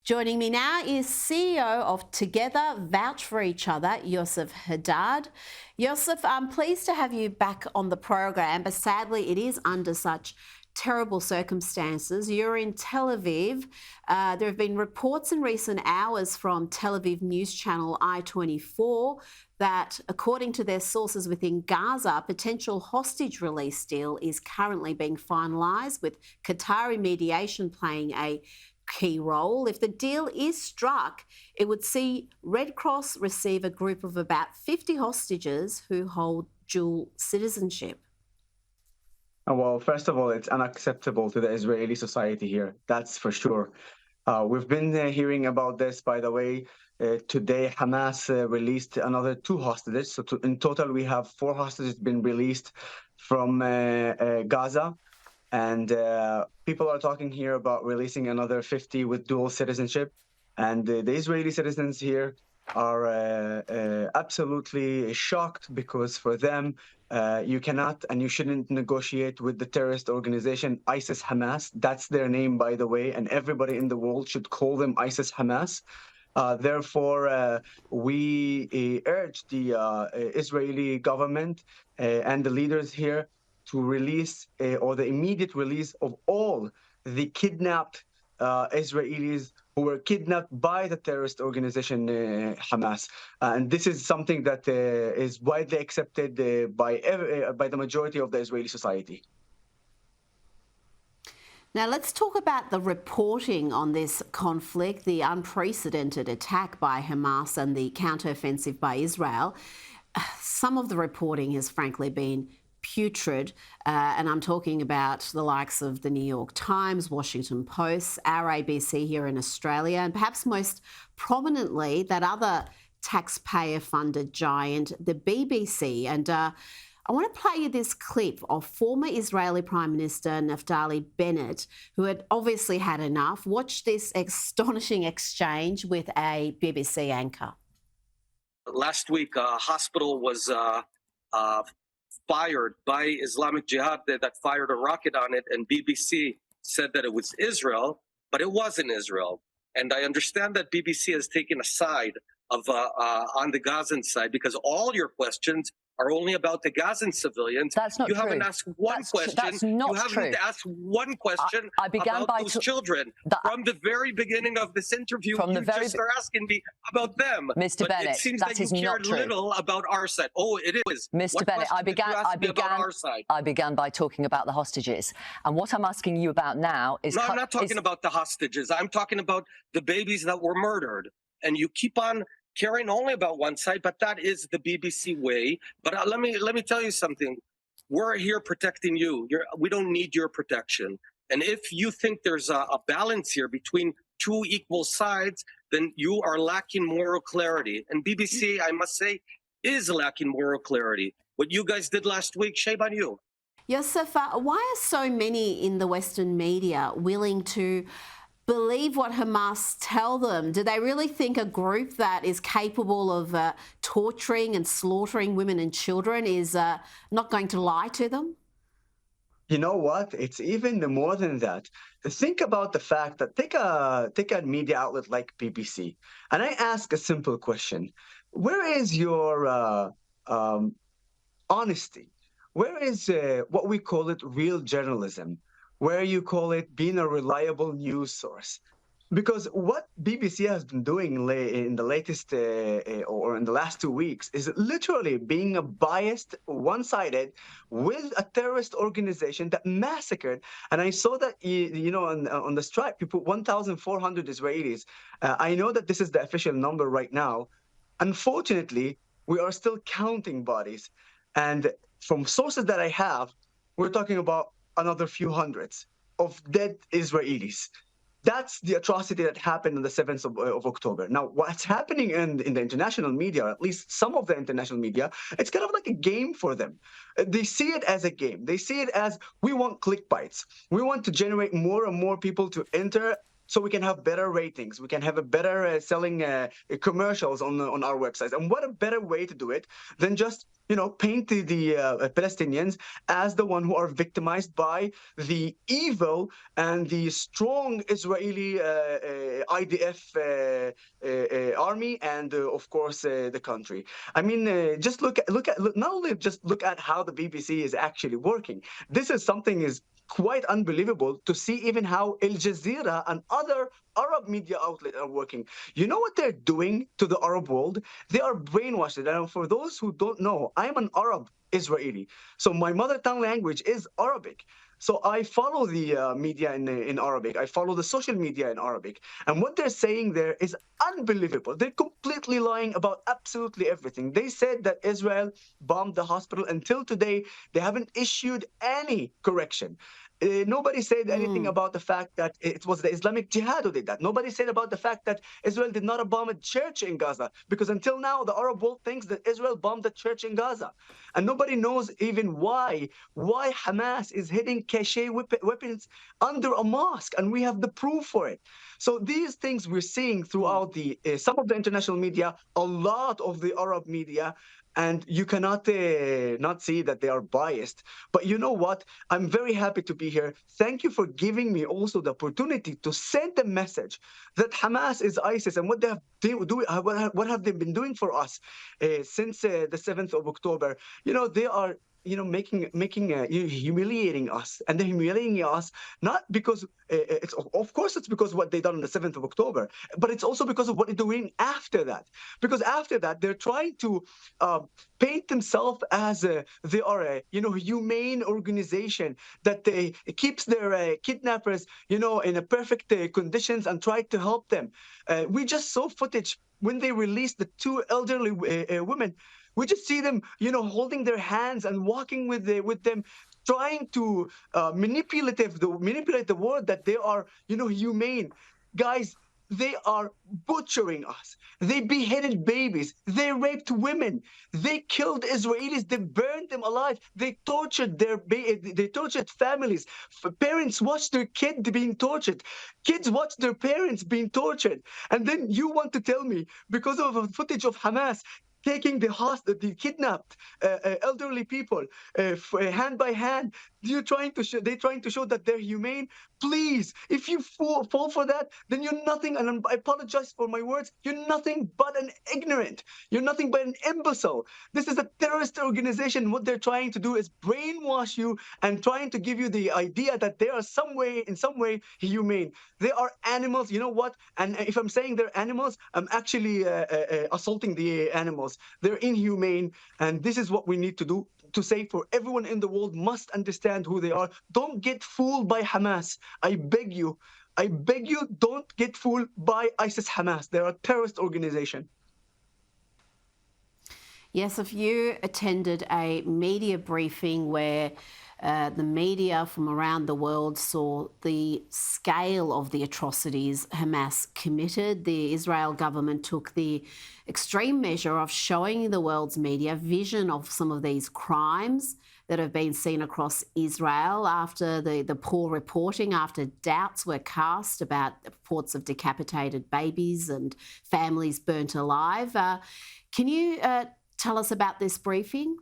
Joining me now is CEO of Together Vouch for Each Other, Yoseph Haddad. Yoseph, I'm pleased to have you back on the program, but sadly it is under such terrible circumstances. You're in Tel Aviv. There have been reports in recent hours from Tel Aviv news channel I-24 that, according to their sources within Gaza, a potential hostage release deal is currently being finalised, with Qatari mediation playing a key role. If the deal is struck, it would see Red Cross receive a group of about 50 hostages who hold dual citizenship. Well, first of all, it's unacceptable to the Israeli society here. That's for sure. We've been hearing about this, by the way. Today, Hamas released another 2 hostages. So in total, we have 4 hostages been released from Gaza. And people are talking here about releasing another 50 with dual citizenship. And the Israeli citizens here are absolutely shocked, because for them, you cannot and you shouldn't negotiate with the terrorist organization ISIS Hamas. That's their name, by the way, and everybody in the world should call them ISIS Hamas. Therefore, we urge the Israeli government and the leaders here to release or the immediate release of all the kidnapped Israelis who were kidnapped by the terrorist organization Hamas. And this is something that is widely accepted by the majority of the Israeli society. Now, let's talk about the reporting on this conflict, the unprecedented attack by Hamas and the counteroffensive by Israel. Some of the reporting has frankly been putrid, and I'm talking about the likes of the New York Times, Washington Post, our ABC here in Australia, and perhaps most prominently that other taxpayer-funded giant, the BBC. And I want to play you this clip of former Israeli Prime Minister Naftali Bennett, who had obviously had enough. Watch this astonishing exchange with a BBC anchor. Last week, a hospital was fired by Islamic Jihad that fired a rocket on it, and BBC said that it was Israel, but it wasn't Israel. And I understand that BBC has taken a side of on the Gazan side, because all your questions are only about the Gazan civilians. That's not true. You haven't asked one question. That's not you haven't true. asked one question I began about by those children. From the very beginning of this interview, you just are asking me about them. Mr. But Bennett, it seems that you cared little about our side. Oh, it is. Mr. Bennett, I began by talking about the hostages. And what I'm asking you about now is... No, I'm not talking about the hostages. I'm talking about the babies that were murdered. And you keep on caring only about one side, but that is the BBC way. But let me tell you something. We're here protecting you. We don't need your protection. And if you think there's a balance here between 2 equal sides, then you are lacking moral clarity. And BBC, I must say, is lacking moral clarity. What you guys did last week, shame on you. Yosef, why are so many in the Western media willing to believe what Hamas tell them? Do they really think a group that is capable of torturing and slaughtering women and children is not going to lie to them? You know what? It's even more than that. Think about the fact that take a media outlet like BBC, and I ask a simple question: where is your honesty? Where is what we call it real journalism? Where you call it being a reliable news source? Because what BBC has been doing in the latest or in the last 2 weeks is literally being biased, one-sided, with a terrorist organization that massacred. And I saw that, you know, on the strike, people, 1,400 Israelis. I know that this is the official number right now. Unfortunately, we are still counting bodies. And from sources that I have, we're talking about another few hundreds of dead Israelis. That's the atrocity that happened on the 7th of October. Now, what's happening in the international media, or at least some of the international media, it's kind of like a game for them. They see it as a game. They see it as, we want click bites. We want to generate more and more people to enter so we can have better ratings. We can have a better selling commercials on our websites. And what a better way to do it than just paint the Palestinians as the one who are victimized by the evil and the strong Israeli IDF army and of course the country. I mean, just look not only just look at how the BBC is actually working. This is something is quite unbelievable to see even how Al Jazeera and other Arab media outlets are working. You know what they're doing to the Arab world? They are brainwashed. And for those who don't know, I'm an Arab Israeli. So my mother tongue language is Arabic. So I follow the media in Arabic. I follow the social media in Arabic. And what they're saying there is unbelievable. They're completely lying about absolutely everything. They said that Israel bombed the hospital. Until today, they haven't issued any correction. Nobody said anything about the fact that it was the Islamic Jihad who did that. Nobody said about the fact that Israel did not bomb a church in Gaza, because until now, the Arab world thinks that Israel bombed a church in Gaza. And nobody knows even why Hamas is hitting cachet weapons under a mosque, and we have the proof for it. So these things we're seeing throughout the some of the international media, a lot of the Arab media, and you cannot not see that they are biased. But you know what? I'm very happy to be here. Thank you for giving me also the opportunity to send the message that Hamas is ISIS, and what they have what have they been doing for us since the 7th of October. They are making humiliating us, and they're humiliating us not because it's of course it's because of what they done on the 7th of October, but it's also because of what they're doing after that. Because after that, they're trying to paint themselves as they are a humane organization that keeps their kidnappers in a perfect conditions and try to help them. We just saw footage when they released the two elderly women. We just see them, holding their hands and walking with them, trying to manipulate the word that they are, humane. Guys, they are butchering us. They beheaded babies. They raped women. They killed Israelis. They burned them alive. They tortured they tortured families. Parents watched their kid being tortured. Kids watched their parents being tortured. And then you want to tell me, because of a footage of Hamas taking the kidnapped elderly people hand by hand, they're trying to show that they're humane. Please, if you fall for that, then you're nothing, and I apologize for my words, you're nothing but an ignorant. You're nothing but an imbecile. This is a terrorist organization. What they're trying to do is brainwash you and trying to give you the idea that they are in some way humane. They are animals. You know what? And if I'm saying they're animals, I'm actually assaulting the animals. They're inhumane, and this is what we need to do. To say for everyone in the world must understand who they are. Don't get fooled by Hamas. I beg you, don't get fooled by ISIS Hamas. They're a terrorist organization. Yes, if you attended a media briefing where the media from around the world saw the scale of the atrocities Hamas committed, the Israel government took the extreme measure of showing the world's media vision of some of these crimes that have been seen across Israel after the poor reporting, after doubts were cast about reports of decapitated babies and families burnt alive. Can you tell us about this briefing?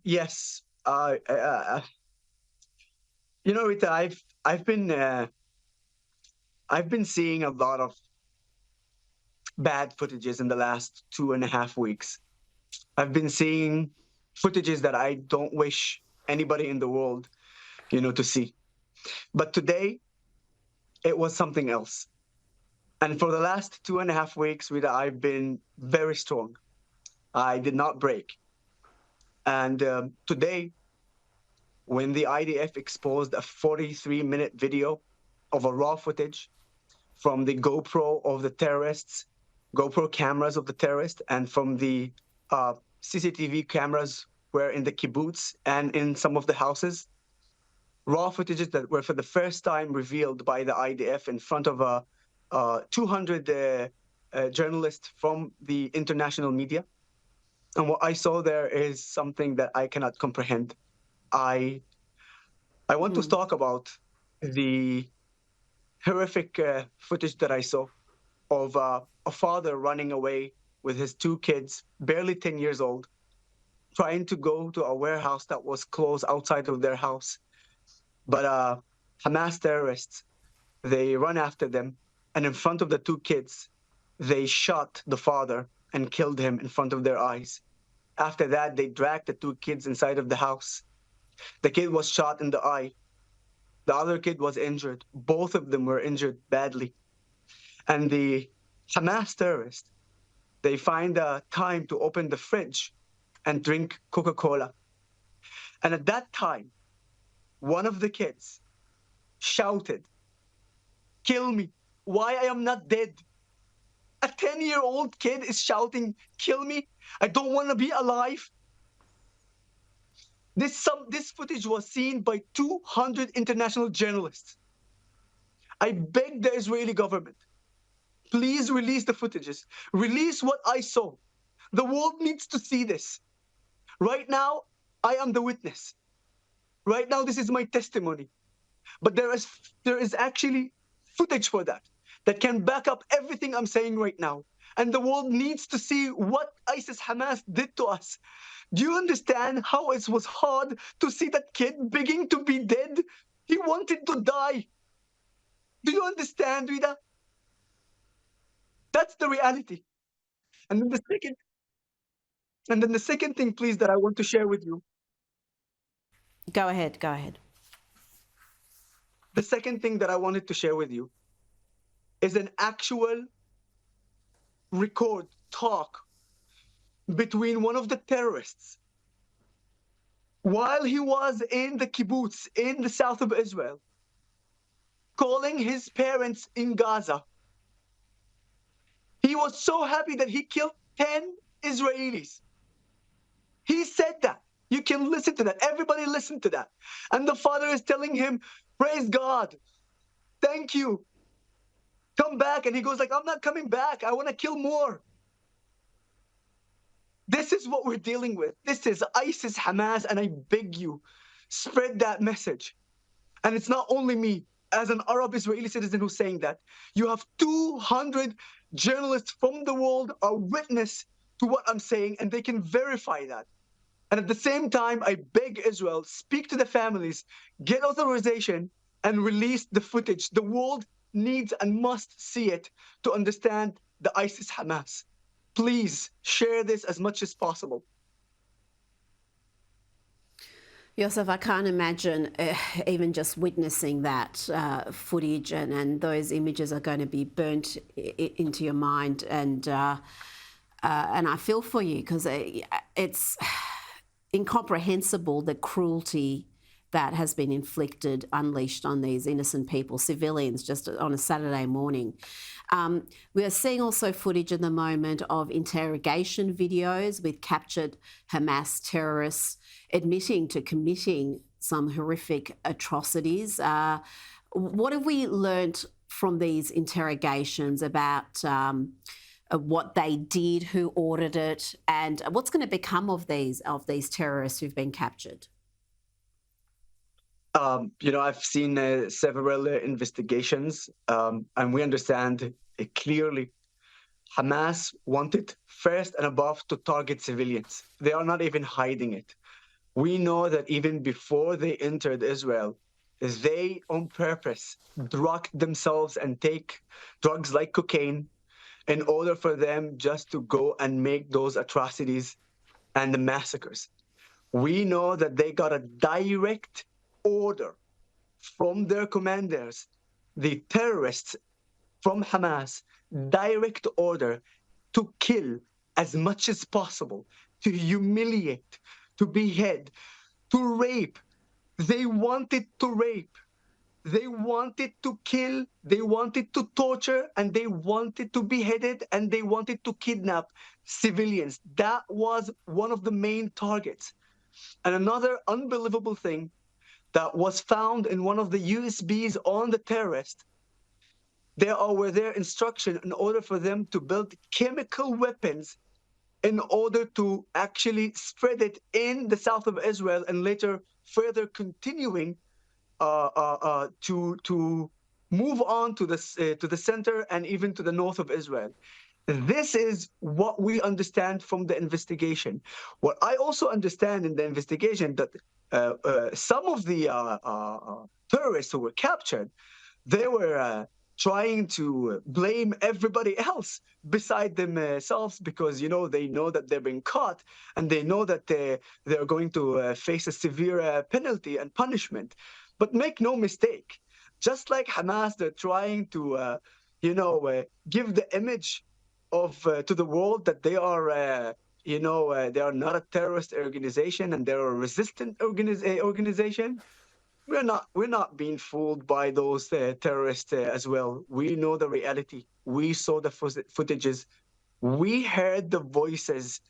Yes. Rita, I've been seeing a lot of bad footages in the last 2.5 weeks. I've been seeing footages that I don't wish anybody in the world, to see. But today, it was something else. And for the last 2.5 weeks, Rita, I've been very strong. I did not break. And today, when the IDF exposed a 43-minute video of a raw footage from the GoPro cameras of the terrorists, and from the CCTV cameras were in the kibbutz and in some of the houses, raw footages that were for the first time revealed by the IDF in front of 200 journalists from the international media. And what I saw there is something that I cannot comprehend. I want to talk about the horrific footage that I saw of a father running away with his two kids, barely 10 years old, trying to go to a warehouse that was closed outside of their house. But Hamas terrorists, they run after them, and in front of the two kids, they shot the father and killed him in front of their eyes. After that, they dragged the two kids inside of the house. The kid was shot in the eye. The other kid was injured. Both of them were injured badly. And the Hamas terrorists, they find time to open the fridge and drink Coca-Cola. And at that time, one of the kids shouted, "Kill me, why I am not dead?" A 10-year-old kid is shouting, "Kill me, I don't want to be alive." This footage was seen by 200 international journalists. I beg the Israeli government, please release the footages. Release what I saw. The world needs to see this. Right now, I am the witness. Right now, this is my testimony. But there is actually footage for that can back up everything I'm saying right now. And the world needs to see what ISIS Hamas did to us. Do you understand how it was hard to see that kid begging to be dead? He wanted to die. Do you understand, Rita? That's the reality. And then the second thing, please, that I want to share with you. Go ahead. Go ahead. The second thing that I wanted to share with you is an actual record talk between one of the terrorists while he was in the kibbutz in the south of Israel, calling his parents in Gaza. He was so happy that he killed 10 Israelis. He said that. You can listen to that. Everybody listen to that. And the father is telling him, "Praise God. Thank you. Come back." And he goes like, "I'm not coming back. I want to kill more." This is what we're dealing with. This is ISIS, Hamas, and I beg you, spread that message. And it's not only me, as an Arab Israeli citizen who's saying that. You have 200 journalists from the world are witness to what I'm saying, and they can verify that. And at the same time, I beg Israel, speak to the families, get authorization, and release the footage. The world needs and must see it to understand the ISIS Hamas. Please share this as much as possible. Yoseph, I can't imagine even just witnessing that footage, and those images are going to be burnt into your mind, and I feel for you, because it's incomprehensible, the cruelty that has been inflicted, unleashed on these innocent people, civilians, just on a Saturday morning. We are seeing also footage at the moment of interrogation videos with captured Hamas terrorists admitting to committing some horrific atrocities. What have we learnt from these interrogations about what they did, who ordered it, and what's going to become of these terrorists who've been captured? I've seen several investigations, and we understand clearly Hamas wanted first and above to target civilians. They are not even hiding it. We know that even before they entered Israel, they on purpose drugged themselves and take drugs like cocaine in order for them just to go and make those atrocities and the massacres. We know that they got a direct order from their commanders, the terrorists from Hamas, direct order to kill as much as possible, to humiliate, to behead, to rape. They wanted to rape. They wanted to kill, they wanted to torture, and they wanted to behead it, and they wanted to kidnap civilians. That was one of the main targets. And another unbelievable thing that was found in one of the USBs on the terrorist, there were their instruction in order for them to build chemical weapons in order to actually spread it in the south of Israel and later further continuing to move on to the center and even to the north of Israel. This is what we understand from the investigation. What I also understand in the investigation that some of the terrorists who were captured, they were trying to blame everybody else beside themselves because they know that they're being caught and they know that they're going to face a severe penalty and punishment. But make no mistake, just like Hamas, they're trying to give the image of to the world that they are they are not a terrorist organization and they're a resistant organization. We're not being fooled by those terrorists as well. We know the reality. We saw the footages. We heard the voices,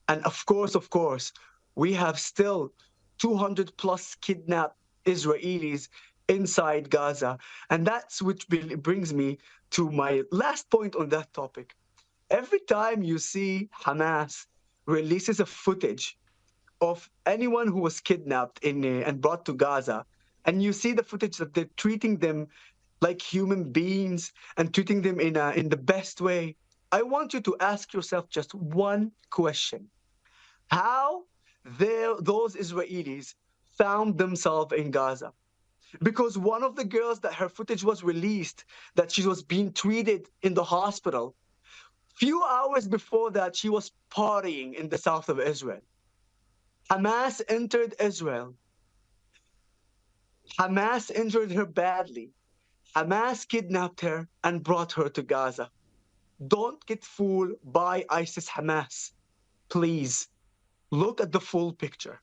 and of course, we have still 200 plus kidnapped Israelis inside Gaza, and that's which brings me to my last point on that topic. Every time you see Hamas releases a footage of anyone who was kidnapped and brought to Gaza, and you see the footage that they're treating them like human beings and treating them in the best way, I want you to ask yourself just one question: how those Israelis found themselves in Gaza? Because one of the girls that her footage was released, that she was being treated in the hospital, few hours before that, she was partying in the south of Israel. Hamas entered Israel. Hamas injured her badly. Hamas kidnapped her and brought her to Gaza. Don't get fooled by ISIS Hamas. Please look at the full picture.